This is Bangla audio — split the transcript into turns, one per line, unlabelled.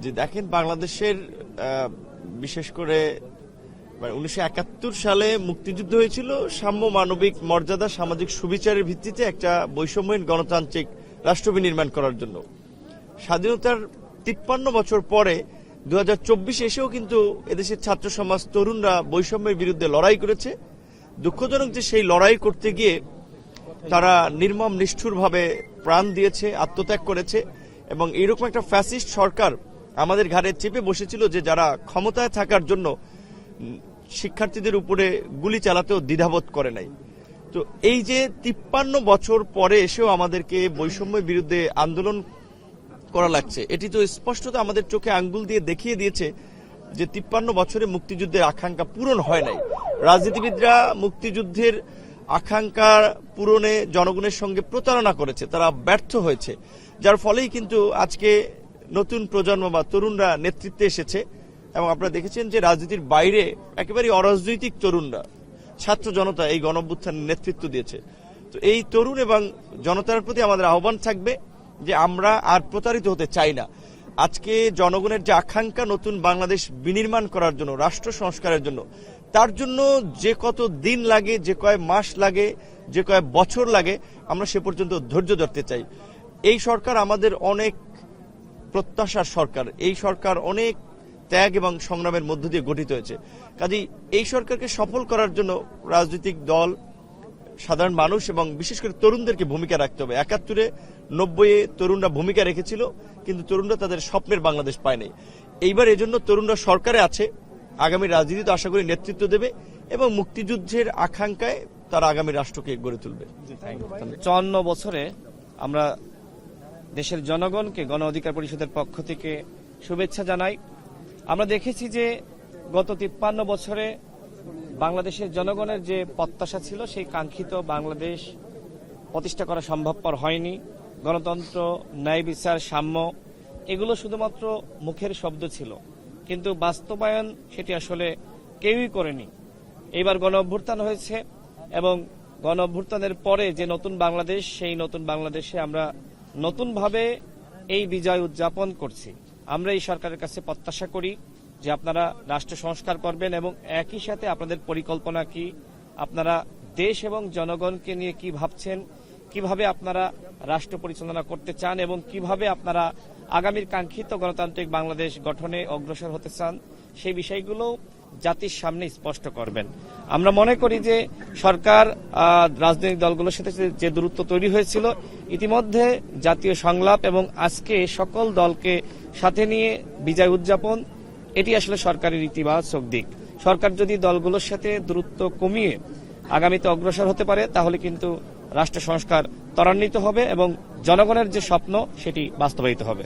যে দেখেন বাংলাদেশের বিশেষ করে 1971 সালে মুক্তিযুদ্ধ হয়েছিল সাম্য, মানবিক মর্যাদা, সামাজিক সুবিচারের ভিত্তিতে একটা বৈষম্যহীন গণতান্ত্রিক রাষ্ট্র বিনির্মাণ করার জন্য। স্বাধীনতার 53 বছর পরে 2024 এসেও কিন্তু এদেশের ছাত্র সমাজ, তরুণরা বৈষম্যের বিরুদ্ধে লড়াই করেছে। দুঃখজনক যে সেই লড়াই করতে গিয়ে তারা নির্মম নিষ্ঠুরভাবে প্রাণ দিয়েছে, আত্মত্যাগ করেছে, এবং এইরকম একটা ফ্যাসিস্ট সরকার আমাদের ঘাড়ে চেপে বসেছিল যে যারা ক্ষমতায় থাকার জন্য শিক্ষার্থীদের উপরে গুলি চালাতেও দ্বিধাবোধ করে নাই। তো এই যে 53 বছর পরে এসেও আমাদেরকে বৈষম্যের বিরুদ্ধে আন্দোলন করা লাগছে, এটি তো স্পষ্টত আমাদের চোখে আঙ্গুল দিয়ে দেখিয়ে দিয়েছে যে 53 বছরে মুক্তিযুদ্ধের আকাঙ্ক্ষা পূরণ হয় নাই। রাজনীতিবিদরা মুক্তিযুদ্ধের আকাঙ্ক্ষা পূরণে জনগণের সঙ্গে প্রতারণা করেছে, তারা ব্যর্থ হয়েছে, যার ফলেই কিন্তু আজকে নতুন প্রজন্ম বা তরুণরা নেতৃত্বে এসেছে। এবং আপনারা দেখেছেন যে রাজনীতির বাইরে একেবারে অরাজনৈতিক তরুণরা, ছাত্র জনতা এই গণঅভ্যুত্থানের নেতৃত্ব দিয়েছে। তো এই তরুণ এবং জনতার প্রতি আমাদের আহ্বান থাকবে যে আমরা আর প্রতারিত হতে চাই না। আজকে জনগণের যে আকাঙ্ক্ষা নতুন বাংলাদেশ বিনির্মাণ করার জন্য, রাষ্ট্র সংস্কারের জন্য, তার জন্য যে কত দিন লাগে, যে কয় মাস লাগে, যে কয় বছর লাগে, আমরা সে পর্যন্ত ধৈর্য ধরতে চাই। এই সরকার আমাদের অনেক প্রত্যাশার সরকার, এই সরকার অনেক ত্যাগ এবং সংগ্রামের মধ্য দিয়ে গঠিত হয়েছে। কাজেই এই সরকারকে সফল করার জন্য রাজনৈতিক দল, সাধারণ মানুষ এবং বিশেষ করে তরুণদেরকে ভূমিকা রাখতে হবে। 71-এ 90-এ তরুণরা ভূমিকা রেখেছিল, কিন্তু তরুণরা তাদের স্বপ্নের বাংলাদেশ পায় নাই। এইবার এজন্য তরুণরা সরকারে আছে, আগামী রাজনীতিতে আশা করি নেতৃত্ব দেবে এবং মুক্তিযুদ্ধের আকাঙ্ক্ষায় তারা আগামী রাষ্ট্রকে গড়ে তুলবে।
54 বছরে আমরা দেশের জনগণকে গণ অধিকার পরিষদের পক্ষ থেকে শুভেচ্ছা জানাই। আমরা দেখেছি যে গত 53 বছরে বাংলাদেশের জনগণের যে প্রত্যাশা ছিল, সেই কাঙ্ক্ষিত বাংলাদেশ প্রতিষ্ঠা করা সম্ভবপর হয়নি। গণতন্ত্র, ন্যায় বিচার, সাম্য, এগুলো শুধুমাত্র মুখের শব্দ ছিল, কিন্তু বাস্তবায়ন সেটি আসলে কেউই করেনি। এইবার গণ অভ্যুত্থান হয়েছে এবং গণ অভ্যুত্থানের পরে যে নতুন বাংলাদেশ, সেই নতুন বাংলাদেশে আমরা নতুনভাবে এই বিজয় উদযাপন করছি। আমরা এই সরকারের কাছে প্রত্যাশা করি যে আপনারা রাষ্ট্র সংস্কার করবেন এবং একই সাথে আপনাদের পরিকল্পনা কি, আপনারা দেশ এবং জনগণকে নিয়ে কি ভাবছেন, কিভাবে আপনারা রাষ্ট্র পরিচালনা করতে চান এবং কিভাবে আপনারা আগামীর কাঙ্ক্ষিত গণতান্ত্রিক বাংলাদেশ গঠনে অগ্রসর হতে চান, সেই বিষয়গুলো জাতির সামনে স্পষ্ট করবেন। আমরা মনে করি যে সরকার রাজনৈতিক দলগুলোর সাথে যে দূরত্ব তৈরি হয়েছিল, ইতিমধ্যে জাতীয় সংলাপ এবং আজকে সকল দলকে সাথে নিয়ে বিজয় উদযাপন, এটি আসলে সরকারের ইতিবাচক দিক। সরকার যদি দলগুলোর সাথে দূরত্ব কমিয়ে আগামীতে অগ্রসর হতে পারে, তাহলে কিন্তু রাষ্ট্র সংস্কার ত্বরান্বিত হবে এবং জনগণের যে স্বপ্ন সেটি বাস্তবায়িত হবে।